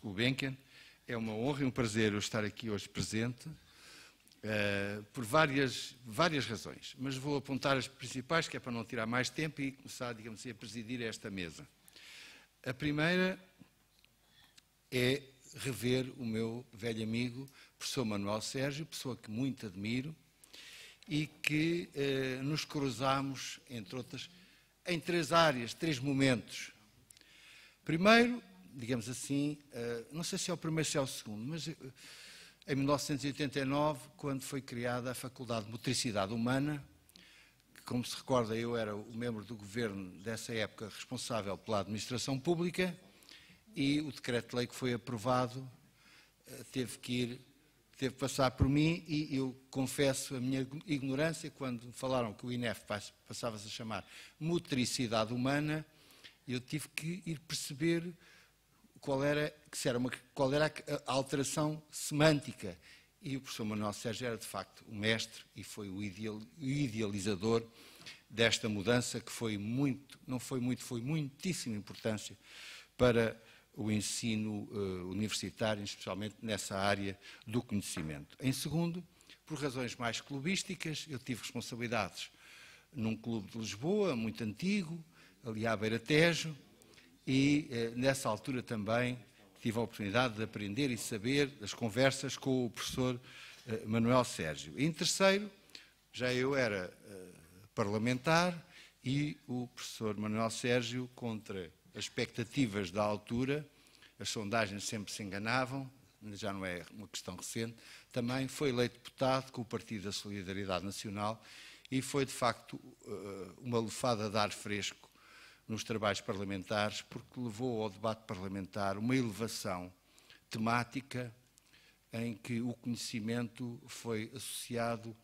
Gulbenkian. É uma honra e um prazer eu estar aqui hoje presente, por várias razões, mas vou apontar as principais, que é para não tirar mais tempo e começar, digamos assim, a presidir esta mesa. A primeira é rever o meu velho amigo, professor Manuel Sérgio, pessoa que muito admiro, e que nos cruzámos, entre outras, em 3 áreas, 3 momentos. Primeiro, digamos assim, não sei se é o primeiro, se é o segundo, mas em 1989, quando foi criada a Faculdade de Motricidade Humana, que, como se recorda, eu era o membro do governo dessa época responsável pela administração pública, e o decreto-lei que foi aprovado teve que passar por mim, e eu confesso a minha ignorância quando falaram que o INEF passava-se a chamar Motricidade Humana. Eu tive que ir perceber qual era a alteração semântica. E o professor Manuel Sérgio era, de facto, o mestre e foi o idealizador desta mudança, que foi muitíssima importância para o ensino universitário, especialmente nessa área do conhecimento. Em segundo, por razões mais clubísticas, eu tive responsabilidades num clube de Lisboa, muito antigo, ali à Beira Tejo, e nessa altura também tive a oportunidade de aprender e saber das conversas com o professor Manuel Sérgio. Em terceiro, já eu era parlamentar e o professor Manuel Sérgio, contra as expectativas da altura, as sondagens sempre se enganavam, já não é uma questão recente, também foi eleito deputado com o Partido da Solidariedade Nacional e foi, de facto, uma lufada de ar fresco nos trabalhos parlamentares, porque levou ao debate parlamentar uma elevação temática em que o conhecimento foi associado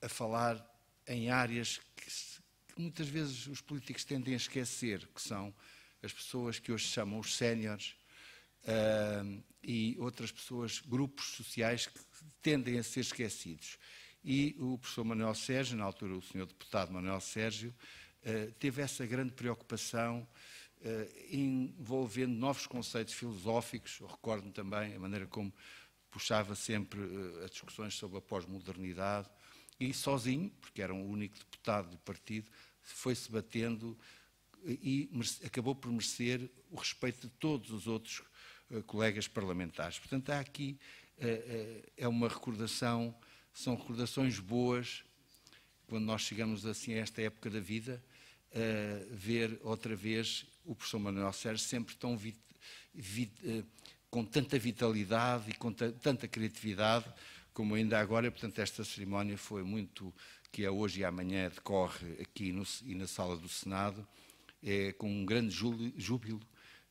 a falar em áreas que muitas vezes os políticos tendem a esquecer, que são as pessoas que hoje se chamam os séniores e outras pessoas, grupos sociais que tendem a ser esquecidos. E o professor Manuel Sérgio, na altura o senhor deputado Manuel Sérgio, teve essa grande preocupação envolvendo novos conceitos filosóficos. Eu recordo-me também a maneira como puxava sempre as discussões sobre a pós-modernidade e sozinho, porque era o único deputado do partido, foi-se batendo e acabou por merecer o respeito de todos os outros colegas parlamentares. Portanto, há aqui é uma recordação, são recordações boas, quando nós chegamos assim a esta época da vida, ver outra vez o professor Manuel Sérgio sempre tão com tanta vitalidade e com tanta criatividade como ainda agora. Portanto, esta cerimónia foi muito, que é hoje e amanhã, decorre aqui e na sala do Senado, com um grande júbilo,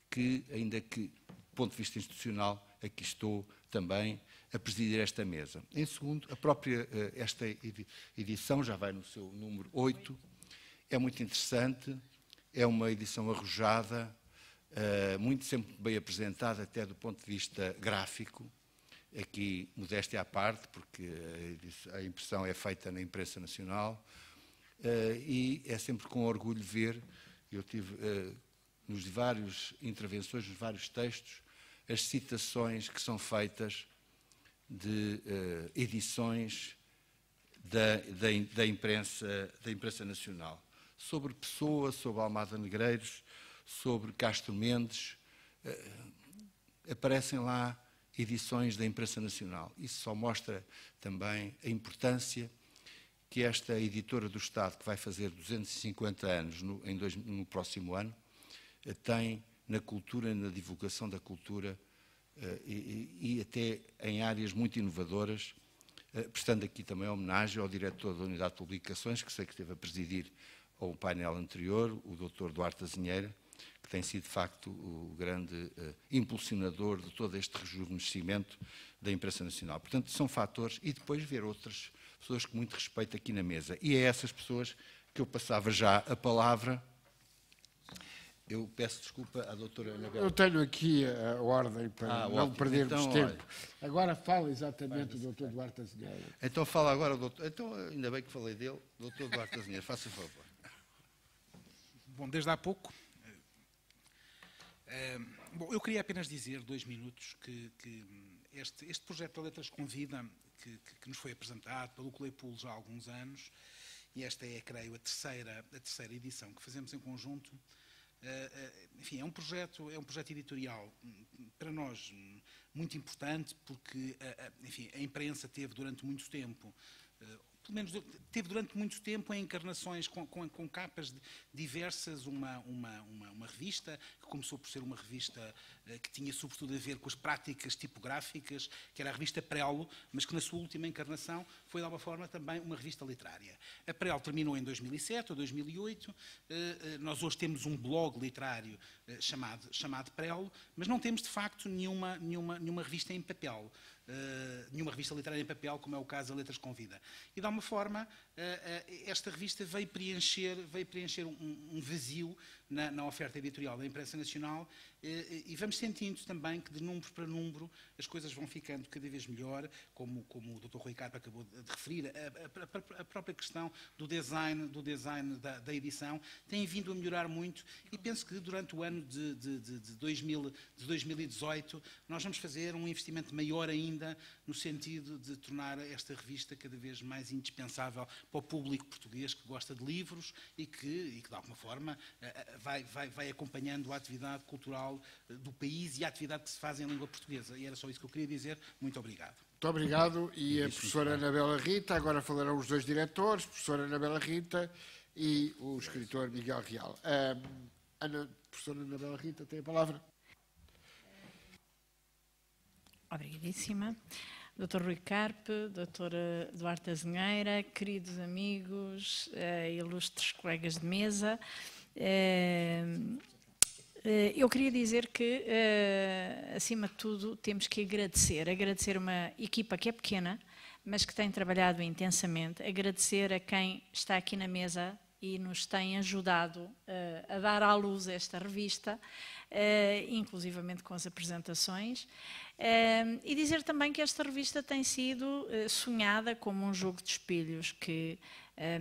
que, ainda que, do ponto de vista institucional, aqui estou também a presidir esta mesa. Em segundo, esta edição já vai no seu número 8, é muito interessante, é uma edição arrojada, muito sempre bem apresentada, até do ponto de vista gráfico, aqui modéstia à parte, porque a impressão é feita na imprensa nacional, e é sempre com orgulho ver, eu tive nos várias intervenções, nos vários textos, as citações que são feitas de edições da imprensa nacional, sobre Pessoa, sobre Almada Negreiros, sobre Castro Mendes, aparecem lá edições da imprensa nacional. Isso só mostra também a importância que esta editora do Estado, que vai fazer 250 anos no próximo ano, tem na cultura, na divulgação da cultura, e até em áreas muito inovadoras, prestando aqui também homenagem ao diretor da Unidade de Publicações, que sei que esteve a presidir ao painel anterior, o Dr. Duarte Azinheira, que tem sido, de facto, o grande impulsionador de todo este rejuvenescimento da imprensa nacional. Portanto, são fatores, e depois ver outras pessoas com muito respeito aqui na mesa. E é a essas pessoas que eu passava já a palavra. Eu peço desculpa à doutora Anabela. Eu tenho aqui a ordem para não ótimo. perdermos Então, tempo. Agora fala exatamente o Dr. Duarte Azinheira. Então fala agora o doutor. Então, ainda bem que falei dele, Dr. Duarte Azinheira, faça favor. Bom, desde há pouco Bom, eu queria apenas dizer, 2 minutos, que este projeto da Letras com Vida, que nos foi apresentado pelo Claypool já há alguns anos, e esta é, creio, a terceira edição que fazemos em conjunto, enfim, é um projeto editorial para nós muito importante, porque enfim, a imprensa teve durante muito tempo, pelo menos teve durante muito tempo em encarnações com capas diversas, uma revista que começou por ser uma revista que tinha sobretudo a ver com as práticas tipográficas, que era a revista Prelo, mas que na sua última encarnação foi de alguma forma também uma revista literária. A Prelo terminou em 2007 ou 2008, nós hoje temos um blog literário chamado Prelo, mas não temos de facto nenhuma revista em papel. Nenhuma revista literária em papel, como é o caso da Letras com Vida. E, de alguma forma, esta revista veio preencher um vazio na oferta editorial da imprensa nacional, e vamos sentindo também que, de número para número, as coisas vão ficando cada vez melhor, como o Dr. Rui Carpo acabou de referir. A própria questão do design da edição tem vindo a melhorar muito, e penso que durante o ano de 2018 nós vamos fazer um investimento maior ainda no sentido de tornar esta revista cada vez mais indispensável para o público português que gosta de livros e que de alguma forma vai acompanhando a atividade cultural do país e a atividade que se faz em língua portuguesa. E era só isso que eu queria dizer. Muito obrigado. Muito obrigado. E a professora Anabela Rita, agora falarão os 2 diretores, a professora Anabela Rita e o escritor Miguel Real. Professora Anabela Rita tem a palavra. Obrigadíssima. Dr. Rui Carpe, Dra. Duarte Azenheira, queridos amigos, ilustres colegas de mesa, eu queria dizer que, acima de tudo, temos que agradecer uma equipa que é pequena, mas que tem trabalhado intensamente, agradecer a quem está aqui na mesa e nos tem ajudado a dar à luz esta revista, inclusivamente com as apresentações, e dizer também que esta revista tem sido sonhada como um jogo de espelhos que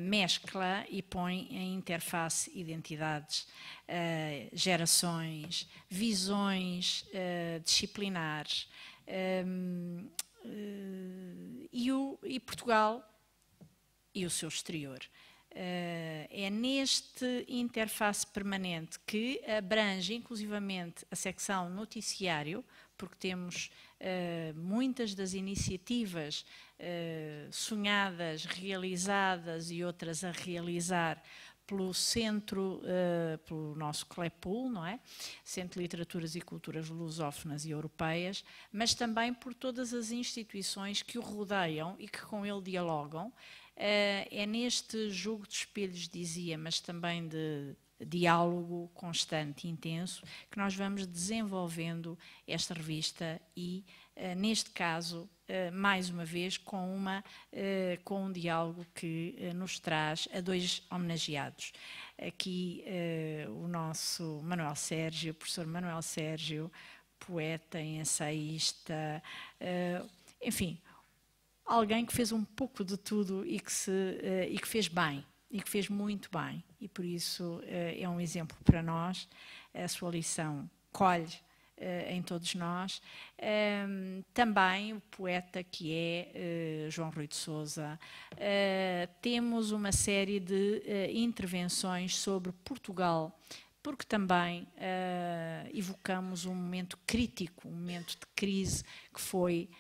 mescla e põe em interface identidades, gerações, visões disciplinares, e Portugal e o seu exterior. É neste interface permanente que abrange inclusivamente a secção noticiário, porque temos muitas das iniciativas sonhadas, realizadas e outras a realizar pelo centro, pelo nosso Claypool, não é? Centro de Literaturas e Culturas Lusófonas e Europeias, mas também por todas as instituições que o rodeiam e que com ele dialogam. É neste jogo de espelhos, dizia, mas também de diálogo constante e intenso, que nós vamos desenvolvendo esta revista e, neste caso, mais uma vez, com um diálogo que nos traz a 2 homenageados. Aqui o nosso Manuel Sérgio, o professor Manuel Sérgio, poeta, ensaísta, enfim, alguém que fez um pouco de tudo e que fez bem, e que fez muito bem, e por isso é um exemplo para nós. A sua lição colhe em todos nós. Também o poeta que é João Rui de Sousa. Temos uma série de intervenções sobre Portugal, porque também evocamos um momento crítico, um momento de crise que foi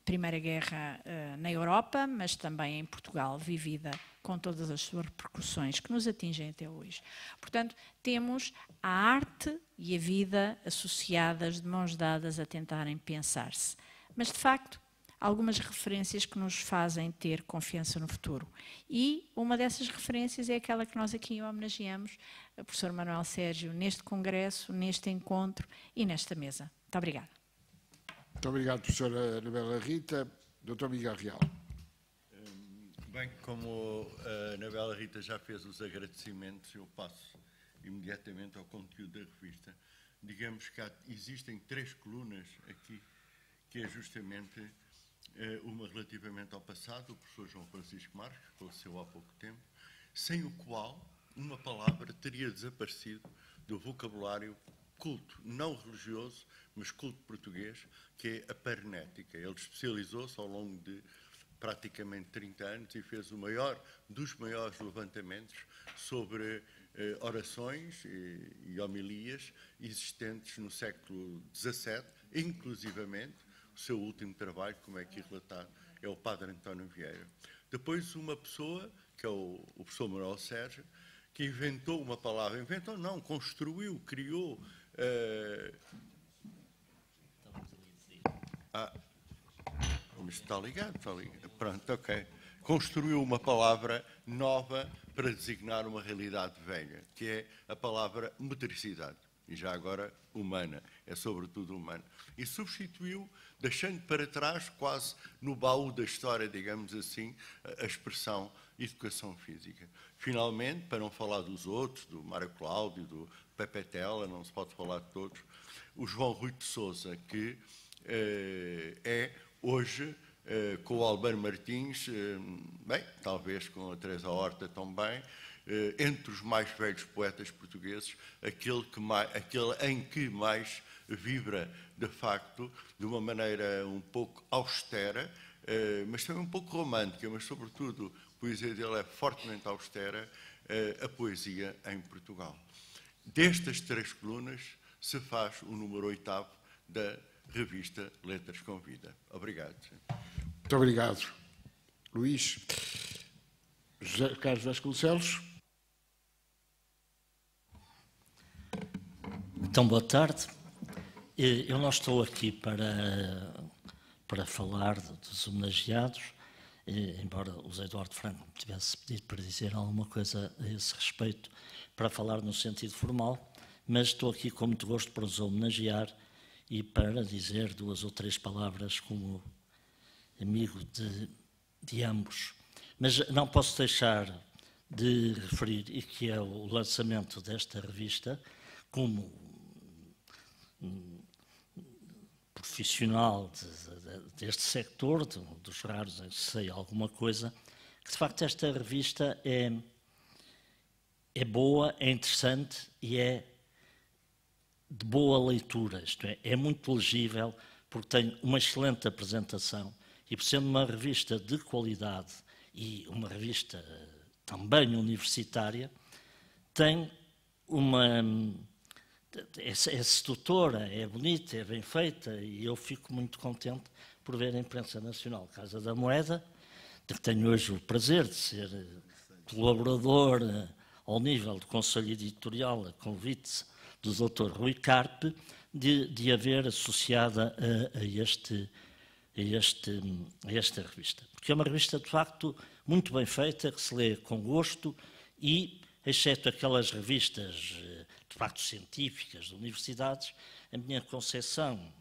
Primeira Guerra na Europa, mas também em Portugal, vivida com todas as suas repercussões que nos atingem até hoje. Portanto, temos a arte e a vida associadas, de mãos dadas, a tentarem pensar-se. Mas, de facto, algumas referências que nos fazem ter confiança no futuro. E uma dessas referências é aquela que nós aqui homenageamos, o professor Manuel Sérgio, neste congresso, neste encontro e nesta mesa. Muito obrigada. Muito obrigado, professora Anabela Rita. Dr. Miguel Real. Bem, como a Anabela Rita já fez os agradecimentos, eu passo imediatamente ao conteúdo da revista. Digamos que existem 3 colunas aqui, que é justamente uma relativamente ao passado, o professor João Francisco Marques, que faleceu há pouco tempo, sem o qual uma palavra teria desaparecido do vocabulário culto, não religioso, mas culto português, que é a parenética. Ele especializou-se ao longo de praticamente 30 anos e fez o maior dos maiores levantamentos sobre orações e homilias existentes no século XVII, inclusivamente o seu último trabalho, como é aqui relatado, é o Padre António Vieira. Depois uma pessoa, que é o professor Manuel Sérgio, que inventou uma palavra, inventou não, construiu, criou... Mas está ligado, está ligado. Pronto, ok. Construiu uma palavra nova para designar uma realidade velha, que é a palavra metricidade, e já agora humana, é sobretudo humana. E substituiu, deixando para trás, quase no baú da história, digamos assim, a expressão educação física. Finalmente, para não falar dos outros, do Mário Cláudio, do Pepe Tela, não se pode falar de todos, o João Rui de Sousa, que é hoje, com o Albano Martins, bem, talvez com a Teresa Horta também, entre os mais velhos poetas portugueses, aquele em que mais vibra, de facto, de uma maneira um pouco austera, mas também um pouco romântica, mas sobretudo a poesia dele é fortemente austera, a poesia em Portugal. Destas 3 colunas se faz o número 8º da revista Letras com Vida. Obrigado. Muito obrigado, Luís. José Carlos Vasconcelos. Então, boa tarde. Eu não estou aqui para falar dos homenageados, embora o José Eduardo Franco me tivesse pedido para dizer alguma coisa a esse respeito, para falar no sentido formal, mas estou aqui com muito gosto para os homenagear e para dizer 2 ou 3 palavras como amigo de ambos. Mas não posso deixar de referir, e que é o lançamento desta revista, como profissional deste sector, dos raros em que sei alguma coisa, que de facto esta revista é boa, é interessante e é de boa leitura, isto é muito legível, porque tem uma excelente apresentação e, por sendo uma revista de qualidade e uma revista também universitária, tem é sedutora, é bonita, é bem feita e eu fico muito contente por ver a imprensa nacional Casa da Moeda, de que tenho hoje o prazer de ser colaborador ao nível do Conselho Editorial, a convite do Dr. Rui Carpe, de haver associada a esta revista. Porque é uma revista, de facto, muito bem feita, que se lê com gosto e, exceto aquelas revistas, de facto, científicas, de universidades, a minha concepção,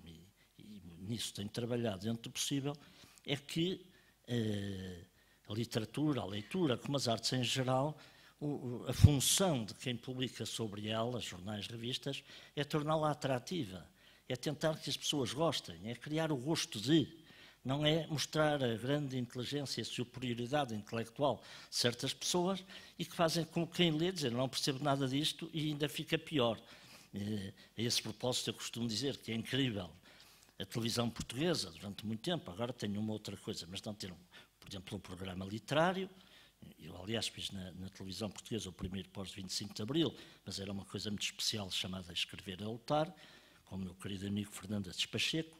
e nisso tenho trabalhado dentro do possível, é que a literatura, a leitura, como as artes em geral, a função de quem publica sobre ela, jornais, revistas, é torná-la atrativa, é tentar que as pessoas gostem, é criar o gosto de, não é mostrar a grande inteligência e a superioridade intelectual de certas pessoas e que fazem com que quem lê dizer não percebo nada disto e ainda fica pior. A esse propósito eu costumo dizer que é incrível a televisão portuguesa durante muito tempo, agora tem uma outra coisa, mas não ter, por exemplo, um programa literário. Eu, aliás, fiz na televisão portuguesa o primeiro pós-25 de Abril, mas era uma coisa muito especial chamada Escrever a Lutar, com o meu querido amigo Fernando Assis Pacheco,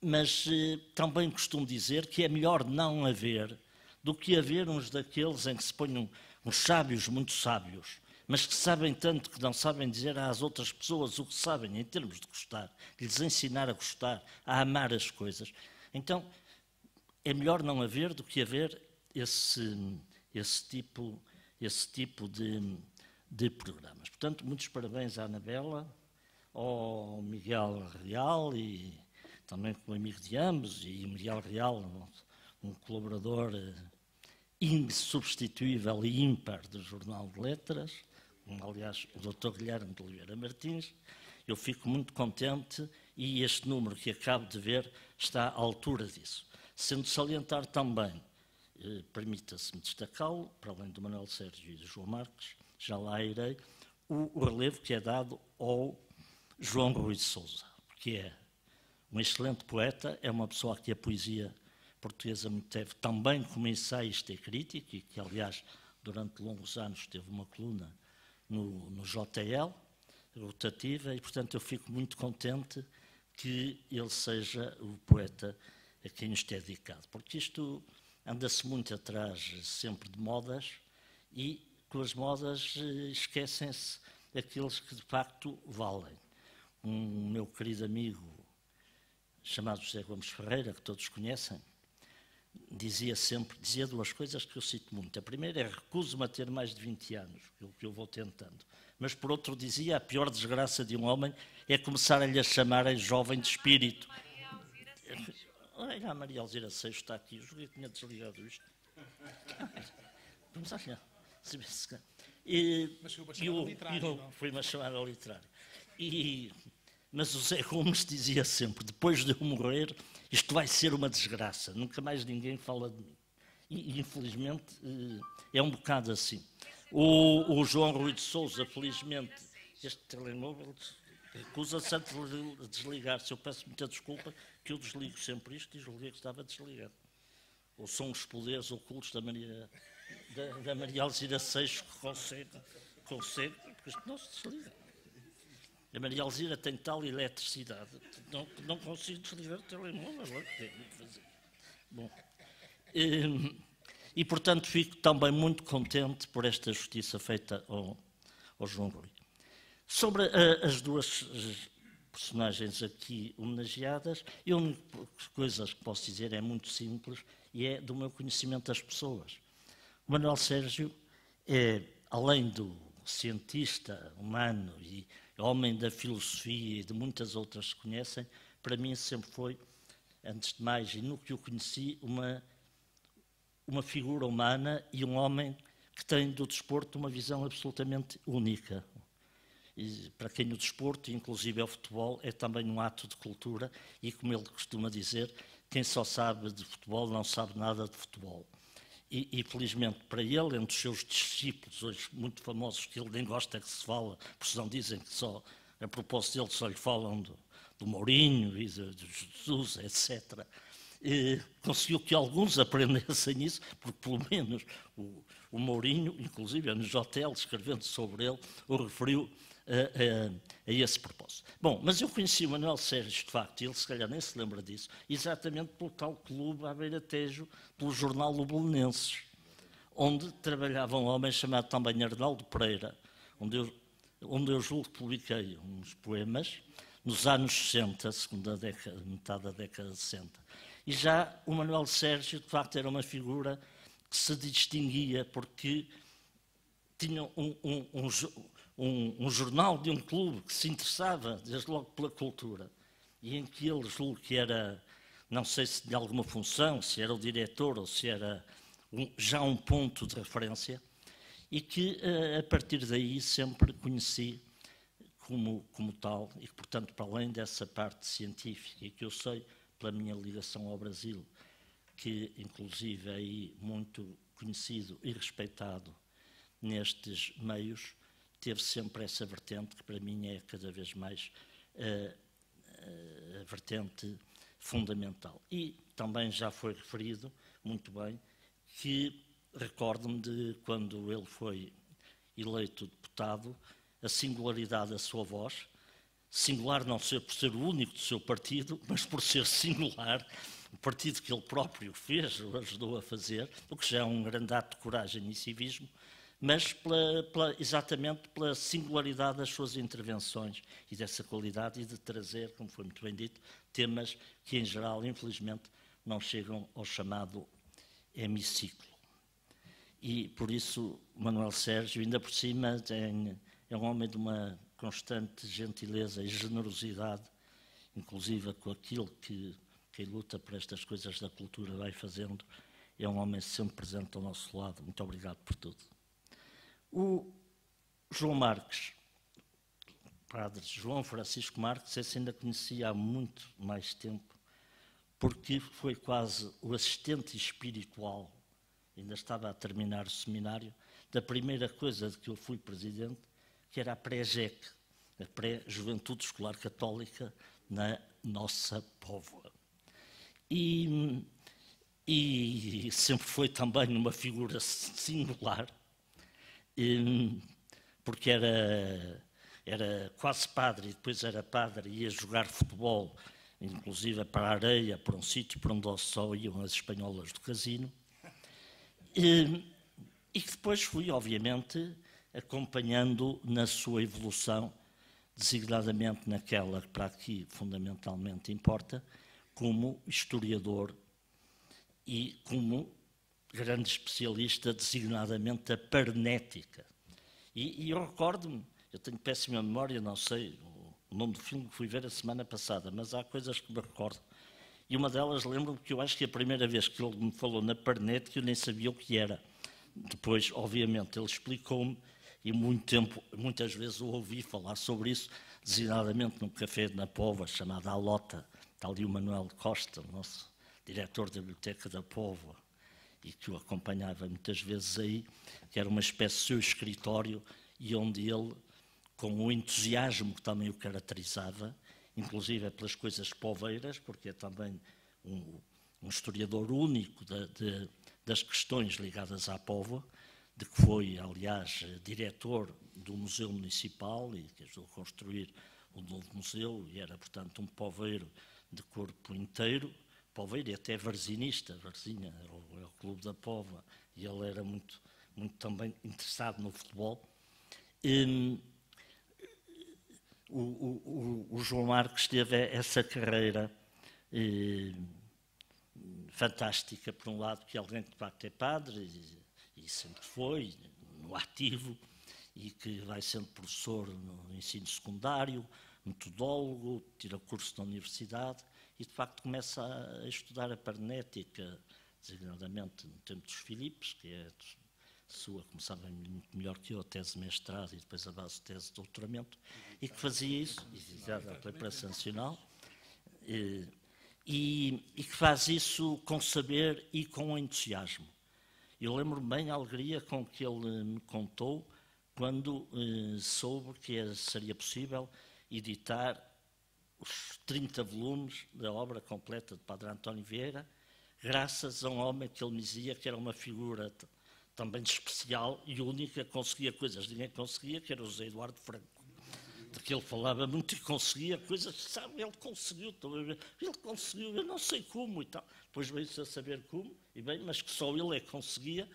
mas também costumo dizer que é melhor não haver do que haver uns daqueles em que se ponham uns sábios muito sábios, mas que sabem tanto que não sabem dizer às outras pessoas o que sabem em termos de gostar, lhes ensinar a gostar, a amar as coisas. Então, é melhor não haver do que haver esse tipo de programas. Portanto, muitos parabéns à Anabela, ao Miguel Real, e também como amigo de ambos, e o Miguel Real, um colaborador insubstituível e ímpar do Jornal de Letras, aliás, o Dr. Guilherme de Oliveira Martins. Eu fico muito contente e este número que acabo de ver está à altura disso. Sendo salientar também, permita-se-me destacá-lo, para além do Manuel Sérgio e do João Marques, já lá irei, o relevo que é dado ao João Rui de Sousa, que é um excelente poeta, é uma pessoa que a poesia portuguesa me teve também como ensaísta e crítico, e que, aliás, durante longos anos teve uma coluna no JL, rotativa, e, portanto, eu fico muito contente que ele seja o poeta a quem nos é dedicado, porque isto anda-se muito atrás sempre de modas, e com as modas esquecem-se daqueles que de facto valem. Um meu querido amigo chamado José Gomes Ferreira, que todos conhecem, dizia duas coisas que eu cito muito. A primeira é: recuso-me a ter mais de 20 anos, o que eu vou tentando. Mas, por outro, dizia: a pior desgraça de um homem é começar-lhe a chamar jovem de espírito. Olha, a Maria Alzira Seixo está aqui, eu julguei que tinha desligado isto. Vamos olhar. Mas foi uma chamada literária. Foi uma chamada literária. Mas o Zé Gomes dizia sempre: depois de eu morrer, isto vai ser uma desgraça, nunca mais ninguém fala de mim. E infelizmente é um bocado assim. O João Rui de Sousa, felizmente, este telemóvel recusa-se a desligar-se. Eu peço muita desculpa que eu desligo sempre isto e julguei que estava desligado. Ou são os poderes ocultos da Maria Alzira Seixo que consegue, porque isto não se desliga. A Maria Alzira tem tal eletricidade que não consigo desligar o telemóvel. Bom, e, portanto, fico também muito contente por esta justiça feita ao João Rui. Sobre as duas personagens aqui homenageadas, a única coisa que posso dizer é muito simples e é do meu conhecimento das pessoas. O Manuel Sérgio é, além do cientista humano e homem da filosofia e de muitas outras que conhecem, para mim sempre foi, antes de mais, e no que o conheci, uma figura humana e um homem que tem do desporto uma visão absolutamente única. E para quem o desporto, inclusive o futebol, é também um ato de cultura e, como ele costuma dizer, quem só sabe de futebol não sabe nada de futebol. E felizmente para ele, entre os seus discípulos, hoje muito famosos, que ele nem gosta que se fala, porque não dizem que só, a propósito dele, só lhe falam do Mourinho e de Jesus, etc., conseguiu que alguns aprendessem isso, porque pelo menos o Mourinho, inclusive no JL, escrevendo sobre ele, o referiu a esse propósito. Bom, mas eu conheci o Manuel Sérgio, de facto, e ele se calhar nem se lembra disso, exatamente pelo tal clube à Beira-Tejo, pelo jornal O Belenenses, onde trabalhava um homem chamado também Arnaldo Pereira, onde eu julgo que publiquei uns poemas nos anos 60, segunda década, metade da década de 60. E já o Manuel Sérgio, de facto, era uma figura que se distinguia porque tinha um jornal de um clube que se interessava, desde logo, pela cultura, e em que ele, julgo que era, não sei se de alguma função, se era o diretor ou se era já um ponto de referência, e que, a partir daí, sempre conheci como tal, e que, portanto, para além dessa parte científica, e que eu sei pela minha ligação ao Brasil, que, inclusive, é aí muito conhecido e respeitado nestes meios, teve sempre essa vertente que para mim é cada vez mais a vertente fundamental. E também já foi referido, muito bem, que recordo-me de quando ele foi eleito deputado, a singularidade da sua voz, singular não ser por ser o único do seu partido, mas por ser singular, o partido que ele próprio fez, ou ajudou a fazer, o que já é um grande ato de coragem e civismo, mas exatamente pela singularidade das suas intervenções e dessa qualidade e de trazer, como foi muito bem dito, temas que, em geral, infelizmente, não chegam ao chamado hemiciclo. E, por isso, Manuel Sérgio, ainda por cima, é um homem de uma constante gentileza e generosidade, inclusive com aquilo que quem luta por estas coisas da cultura vai fazendo, é um homem sempre presente ao nosso lado. Muito obrigado por tudo. O João Marques, padre João Francisco Marques, esse ainda conhecia há muito mais tempo, porque foi quase o assistente espiritual, ainda estava a terminar o seminário, da primeira coisa de que eu fui presidente, que era a pré-JEC, a pré-Juventude Escolar Católica na nossa Póvoa. E sempre foi também uma figura singular, porque era quase padre e depois era padre e ia jogar futebol, inclusive para a areia, para um sítio para onde só iam as espanholas do casino. E que depois fui, obviamente, acompanhando na sua evolução, designadamente naquela que para aqui fundamentalmente importa, como historiador e como grande especialista, designadamente da parnética. E eu recordo-me, eu tenho péssima memória, não sei o nome do filme que fui ver a semana passada, mas há coisas que me recordo. E uma delas lembro-me que eu acho que a primeira vez que ele me falou na parnética eu nem sabia o que era. Depois, obviamente, ele explicou-me e muitas vezes eu ouvi falar sobre isso, designadamente num café na Póvoa, chamado A Lota. Está ali o Manuel Costa, o nosso diretor da Biblioteca da Póvoa, e que o acompanhava muitas vezes aí, que era uma espécie de seu escritório, e onde ele, com o entusiasmo que também o caracterizava, inclusive pelas coisas poveiras, porque é também um historiador único das questões ligadas à Póvoa, de que foi, aliás, diretor do Museu Municipal e que ajudou a construir o novo museu, e era, portanto, um poveiro de corpo inteiro, poveiro e até varzinista, Varzinha é o clube da Póvoa, e ele era muito também interessado no futebol. O João Marcos teve essa carreira fantástica, por um lado, que alguém que de facto é padre, e sempre foi, no ativo, e que vai sendo professor no ensino secundário, metodólogo, tira curso na universidade, e de facto começa a estudar a parnética, designadamente no tempo dos Filipes, que é sua, como sabem muito melhor que eu, a tese de mestrado e depois a base de tese de doutoramento, e que fazia isso, exato, pela Imprensa Nacional, e que faz isso com saber e com entusiasmo. Eu lembro-me bem a alegria com que ele me contou quando soube que seria possível editar os 30 volumes da obra completa de Padre António Vieira, graças a um homem que ele me dizia que era uma figura também especial e única, conseguia coisas que ninguém conseguia, que era o José Eduardo Franco, de que ele falava muito e conseguia coisas, sabe, ele conseguiu, eu não sei como e tal. Depois veio-se a saber como, e bem, mas que só ele é que conseguia,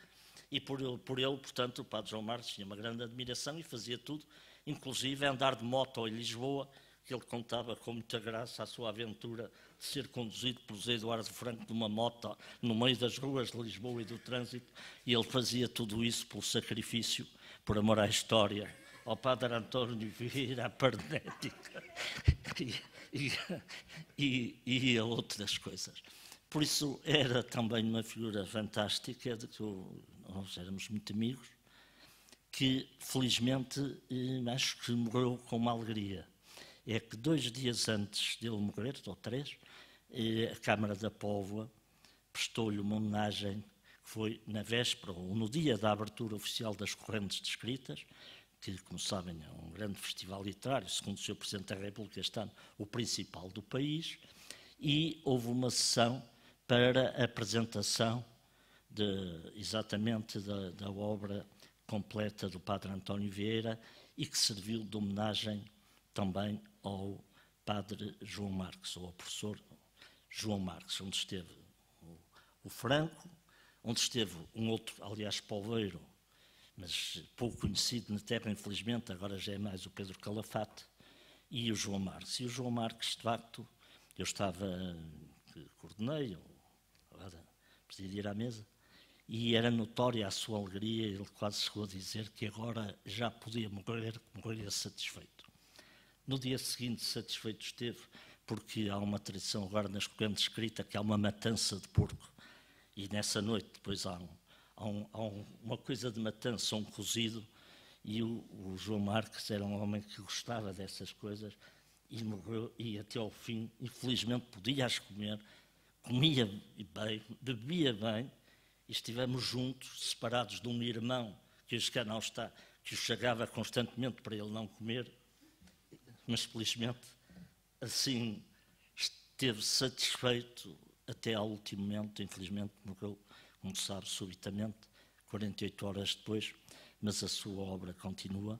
e por ele, portanto, o Padre João Marcos tinha uma grande admiração e fazia tudo, inclusive andar de moto em Lisboa, que ele contava com muita graça a sua aventura de ser conduzido por José Eduardo Franco de uma moto no meio das ruas de Lisboa e do trânsito, e ele fazia tudo isso pelo sacrifício, por amor à história, ao Padre António Vieira, à parnética e a outras coisas. Por isso era também uma figura fantástica, de que nós éramos muito amigos, que felizmente acho que morreu com uma alegria. É que 2 dias antes dele morrer, ou 3, a Câmara da Póvoa prestou-lhe uma homenagem, que foi na véspera, ou no dia da abertura oficial das Correntes de Escritas, que, como sabem, é um grande festival literário, segundo o Sr. Presidente da República, este ano, o principal do país, e houve uma sessão para a apresentação exatamente da obra completa do Padre António Vieira, e que serviu de homenagem também ao Padre João Marcos, ou ao professor João Marcos, onde esteve o Franco, onde esteve um outro, aliás, poveiro, mas pouco conhecido na terra, infelizmente, agora já é mais o Pedro Calafate, e o João Marcos. E o João Marcos, de facto, eu coordenei, agora presidir à mesa, e era notória a sua alegria, ele quase chegou a dizer que agora já podia morrer satisfeito. No dia seguinte, satisfeito esteve, porque há uma tradição agora nas correntes escrita que há uma matança de porco, e nessa noite depois há uma coisa de matança, um cozido, e o João Marcos era um homem que gostava dessas coisas, e morreu, e até ao fim, infelizmente podia-as comer, comia bem, bebia bem, e estivemos juntos, separados de um irmão, que hoje cá não está, que o chegava constantemente para ele não comer, mas felizmente assim esteve satisfeito até ao último momento. Infelizmente morreu, como se sabe, subitamente, 48 horas depois, mas a sua obra continua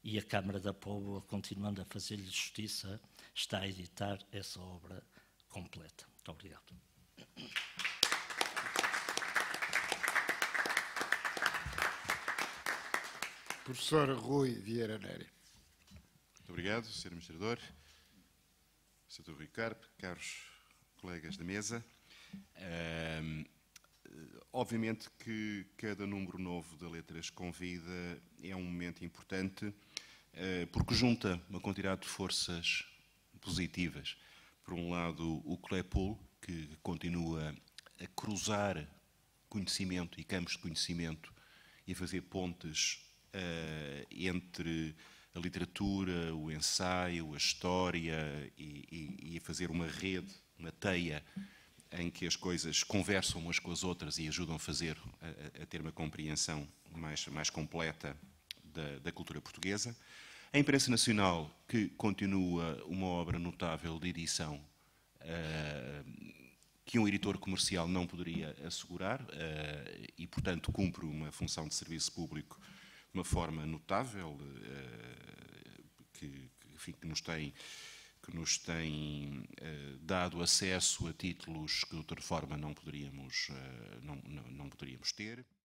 e a Câmara da Póvoa, continuando a fazer-lhe justiça, está a editar essa obra completa. Muito obrigado. Professor Rui Vieira Neri. Muito obrigado, Sr. Administrador, Sr. Rui Carpe, caros colegas da mesa. Obviamente que cada número novo da Letras Convida é um momento importante, porque junta uma quantidade de forças positivas. Por um lado, o Claypool, que continua a cruzar conhecimento e campos de conhecimento e a fazer pontes entre a literatura, o ensaio, a história e a fazer uma rede, uma teia em que as coisas conversam umas com as outras e ajudam a ter uma compreensão mais completa da cultura portuguesa. A imprensa nacional, que continua uma obra notável de edição que um editor comercial não poderia assegurar e, portanto, cumpre uma função de serviço público de uma forma notável, que nos tem dado acesso a títulos que de outra forma não poderíamos ter.